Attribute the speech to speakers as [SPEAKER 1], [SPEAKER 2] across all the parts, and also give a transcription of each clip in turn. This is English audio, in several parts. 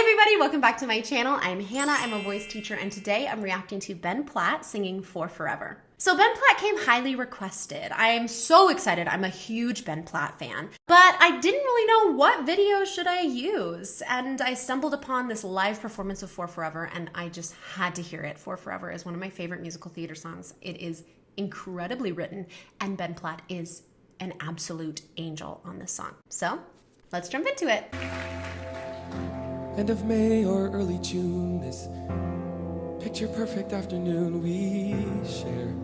[SPEAKER 1] everybody, welcome back to my channel. I'm Hannah, I'm a voice teacher, and today I'm reacting to Ben Platt singing For Forever. So Ben Platt came highly requested. I'm so excited. I'm a huge Ben Platt fan, but I didn't really know what video should I use. And I stumbled upon this live performance of For Forever and I just had to hear it. For Forever is one of my favorite musical theater songs. It is incredibly written and Ben Platt is an absolute angel on this song. So let's jump into it.
[SPEAKER 2] End of May or early June, this picture perfect afternoon we share.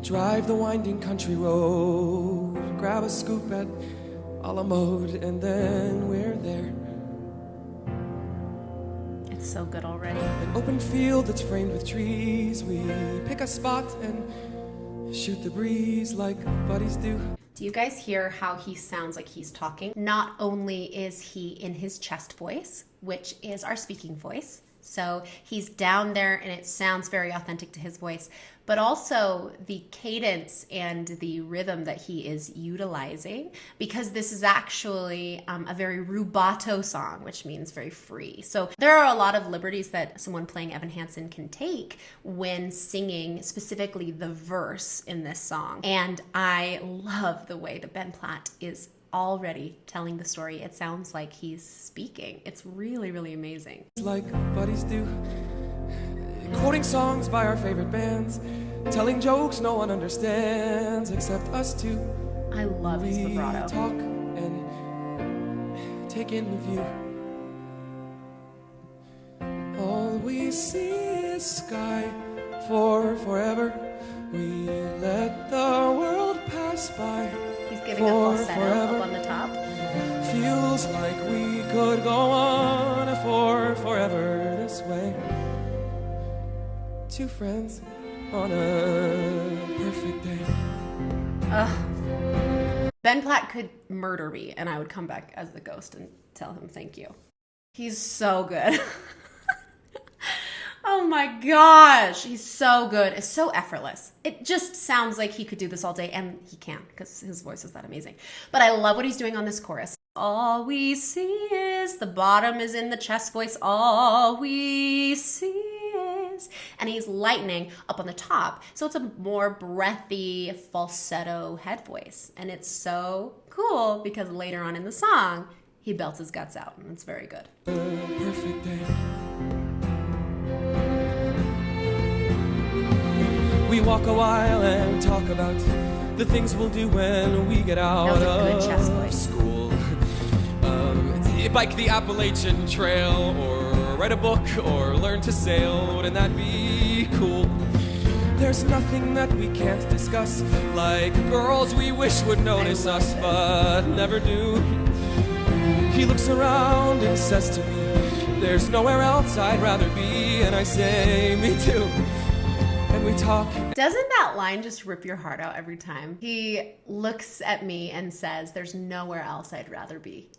[SPEAKER 2] Drive the winding country road, grab a scoop at a la mode, and then we're there.
[SPEAKER 1] It's so good already.
[SPEAKER 2] An open field that's framed with trees, we pick a spot and shoot the breeze like buddies do.
[SPEAKER 1] Do you guys hear how he sounds like he's talking? Not only is he in his chest voice, which is our speaking voice, so he's down there and it sounds very authentic to his voice, but also the cadence and the rhythm that he is utilizing, because this is actually a very rubato song, which means very free. So there are a lot of liberties that someone playing Evan Hansen can take when singing specifically the verse in this song. And I love the way that Ben Platt is already telling the story. It sounds like he's speaking. It's really, really amazing.
[SPEAKER 2] Like buddies do, quoting songs by our favorite bands, telling jokes no one understands except us two.
[SPEAKER 1] I love his vibrato.
[SPEAKER 2] We talk and take in the view. All we see is sky for forever. We let the world pass by.
[SPEAKER 1] He's giving a falsetto up on the top.
[SPEAKER 2] Feels like we could go on for forever this way. Two friends on a perfect day.
[SPEAKER 1] Ben Platt could murder me and I would come back as the ghost and tell him thank you. He's so good. Oh my gosh, he's so good. It's so effortless. It just sounds like he could do this all day, and he can because his voice is that amazing. But I love what he's doing on this chorus. All we see is, the bottom is in the chest voice, all we see is, and he's lightening up on the top. So it's a more breathy falsetto head voice. And it's so cool because later on in the song, he belts his guts out, and it's very good.
[SPEAKER 2] Perfect day. We walk a while and talk about the things we'll do when we get out of school. Bike the Appalachian Trail, or write a book, or learn to sail. Wouldn't that be cool? There's nothing that we can't discuss, like girls we wish would notice us, but never do. He looks around and says to me, there's nowhere else I'd rather be, and I say, me too. And we talk.
[SPEAKER 1] Doesn't that line just rip your heart out every time? He looks at me and says, there's nowhere else I'd rather be.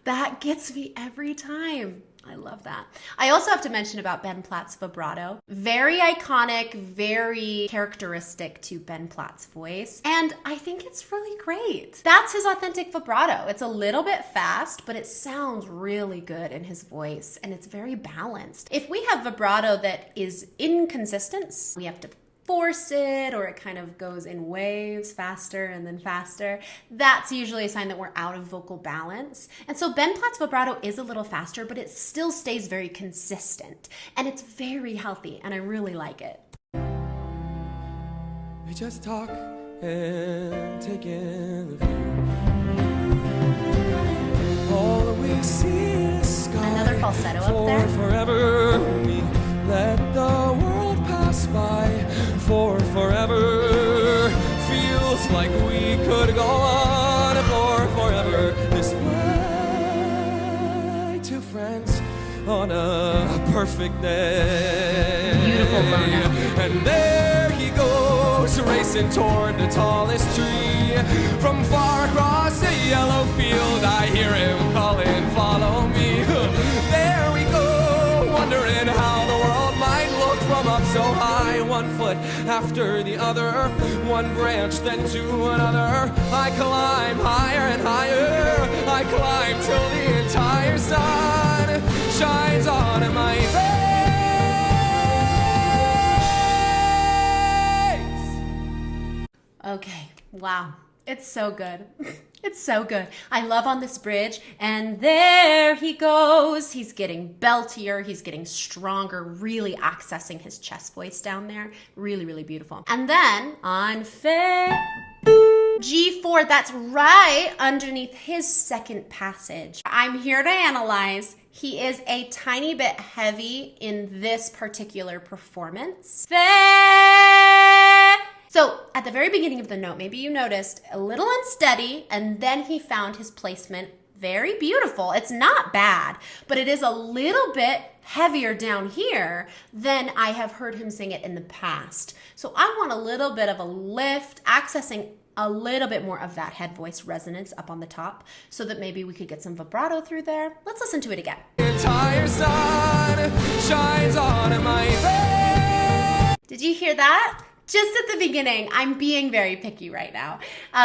[SPEAKER 1] That gets me every time. I love that. I also have to mention about Ben Platt's vibrato. Very iconic, very characteristic to Ben Platt's voice. And I think it's really great. That's his authentic vibrato. It's a little bit fast, but it sounds really good in his voice. And it's very balanced. If we have vibrato that is inconsistent, we have to force it, or it kind of goes in waves, faster and then faster, that's usually a sign that we're out of vocal balance. And so Ben Platt's vibrato is a little faster, but it still stays very consistent. And it's very healthy, and I really like it.
[SPEAKER 2] We just talk and take in the view. All we see is sky.
[SPEAKER 1] Another falsetto up there.
[SPEAKER 2] Forever we let the world pass by. For forever feels like we could go on for forever this way. Two friends on a perfect day.
[SPEAKER 1] Beautiful Mona.
[SPEAKER 2] And there he goes, racing toward the tallest tree. From far across the yellow field, I hear him calling, follow me. There we go, wondering how the world might look from up so high. One foot after the other, one branch then to another. I climb higher and higher. I climb till the entire sun shines on my face.
[SPEAKER 1] Okay, wow. It's so good. It's so good. I love On This Bridge, and there he goes. He's getting beltier. He's getting stronger, really accessing his chest voice down there. Really, really beautiful. And then on G4, that's right underneath his second passage. I'm here to analyze. He is a tiny bit heavy in this particular performance. So at the very beginning of the note, maybe you noticed a little unsteady, and then he found his placement very beautiful. It's not bad, but it is a little bit heavier down here than I have heard him sing it in the past. So I want a little bit of a lift, accessing a little bit more of that head voice resonance up on the top so that maybe we could get some vibrato through there. Let's listen to it again.
[SPEAKER 2] The entire sun shines on my face.
[SPEAKER 1] Did you hear that? Just at the beginning, I'm being very picky right now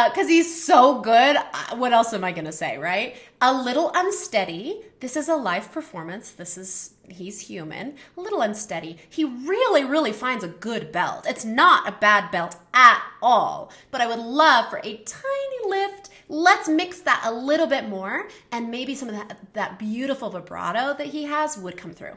[SPEAKER 1] because he's so good. What else am I going to say, right? A little unsteady. This is a live performance. He's human. A little unsteady. He really, really finds a good belt. It's not a bad belt at all, but I would love for a tiny lift. Let's mix that a little bit more, and maybe some of that beautiful vibrato that he has would come through.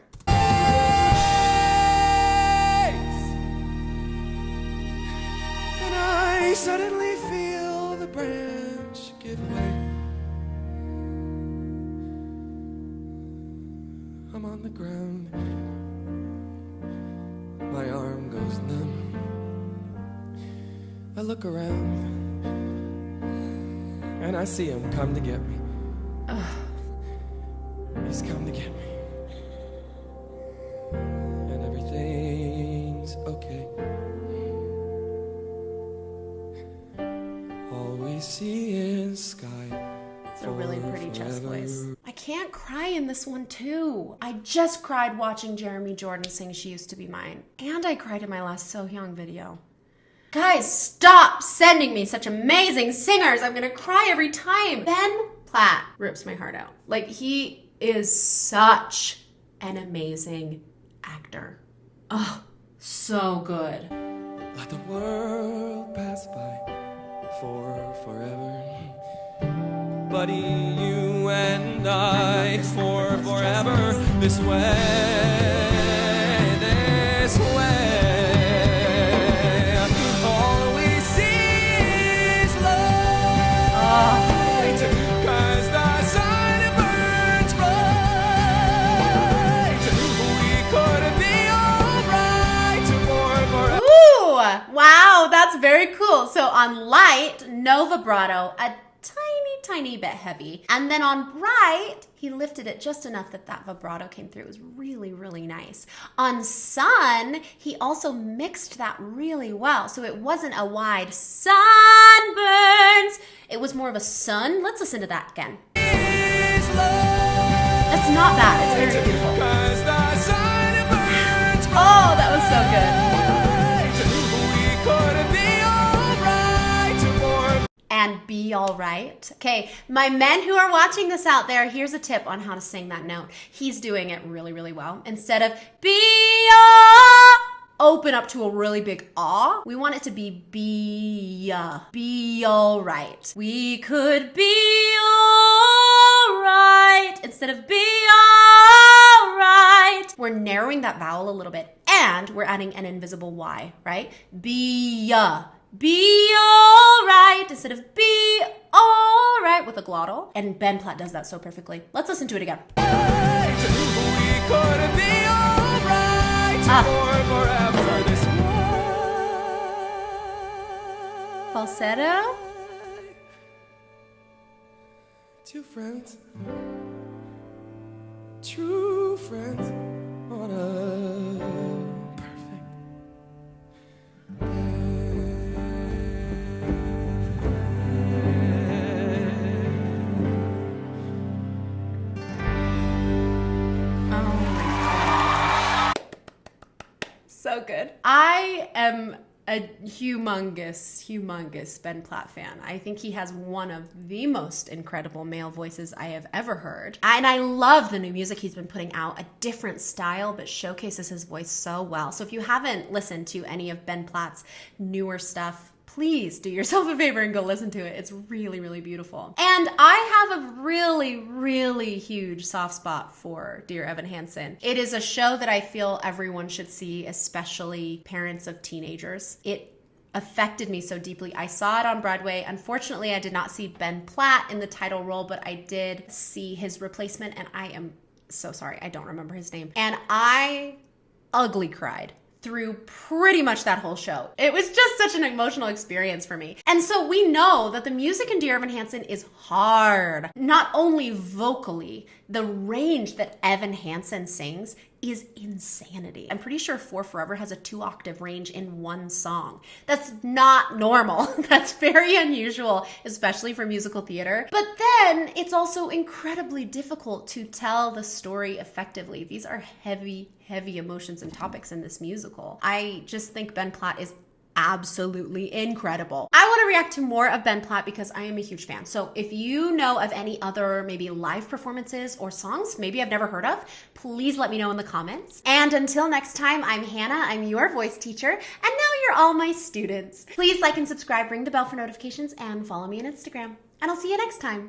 [SPEAKER 2] I suddenly feel the branch give way. I'm on the ground. My arm goes numb. I look around and I see him come to get me. He's come to get me. And everything's okay. See is sky.
[SPEAKER 1] It's a really pretty chest voice. I can't cry in this one too. I just cried watching Jeremy Jordan sing She Used to Be Mine. And I cried in my last So Young video. Guys, stop sending me such amazing singers. I'm gonna cry every time. Ben Platt rips my heart out. Like, he is such an amazing actor. Oh, so good.
[SPEAKER 2] Let the world pass by for forever, buddy, you and I for forever, this way, all we see is light, 'cause the sun burns bright, we could be alright for forever.
[SPEAKER 1] Ooh, wow, that's very cool. So on light, no vibrato, a tiny bit heavy. And then on bright, he lifted it just enough that vibrato came through. It was really, really nice. On sun, he also mixed that really well. So it wasn't a wide sunburns. It was more of a sun. Let's listen to that again. That's not bad. It's very beautiful. Oh, that was so good. And be all right. Okay, my men who are watching this out there, here's a tip on how to sing that note. He's doing it really, really well. Instead of be open up to a really big ah, we want it to be all right. We could be all right. Instead of be all right, we're narrowing that vowel a little bit, and we're adding an invisible Y, right? Be all right instead of be all right with a glottal. And Ben Platt does that so perfectly. Let's listen to it again. Falsetto.
[SPEAKER 2] Two friends, true friends on a perfect day.
[SPEAKER 1] So good. I am a humongous Ben Platt fan. I think he has one of the most incredible male voices I have ever heard. And I love the new music he's been putting out, a different style, but showcases his voice so well. So if you haven't listened to any of Ben Platt's newer stuff, please do yourself a favor and go listen to it. It's really, really beautiful. And I have a really huge soft spot for Dear Evan Hansen. It is a show that I feel everyone should see, especially parents of teenagers. It affected me so deeply. I saw it on Broadway. Unfortunately, I did not see Ben Platt in the title role, but I did see his replacement, and I am so sorry, I don't remember his name. And I ugly cried through pretty much that whole show. It was just such an emotional experience for me. And so we know that the music in Dear Evan Hansen is hard. Not only vocally, the range that Evan Hansen sings is insanity. I'm pretty sure For Forever has a 2-octave range in one song. That's not normal. That's very unusual, especially for musical theater. But then it's also incredibly difficult to tell the story effectively. These are heavy emotions and topics in this musical. I just think Ben Platt is absolutely incredible. I want to react to more of Ben Platt because I am a huge fan. So if you know of any other maybe live performances or songs maybe I've never heard of, please let me know in the comments. And until next time, I'm Hannah. I'm your voice teacher, and now you're all my students. Please like and subscribe, ring the bell for notifications, and follow me on Instagram. And I'll see you next time.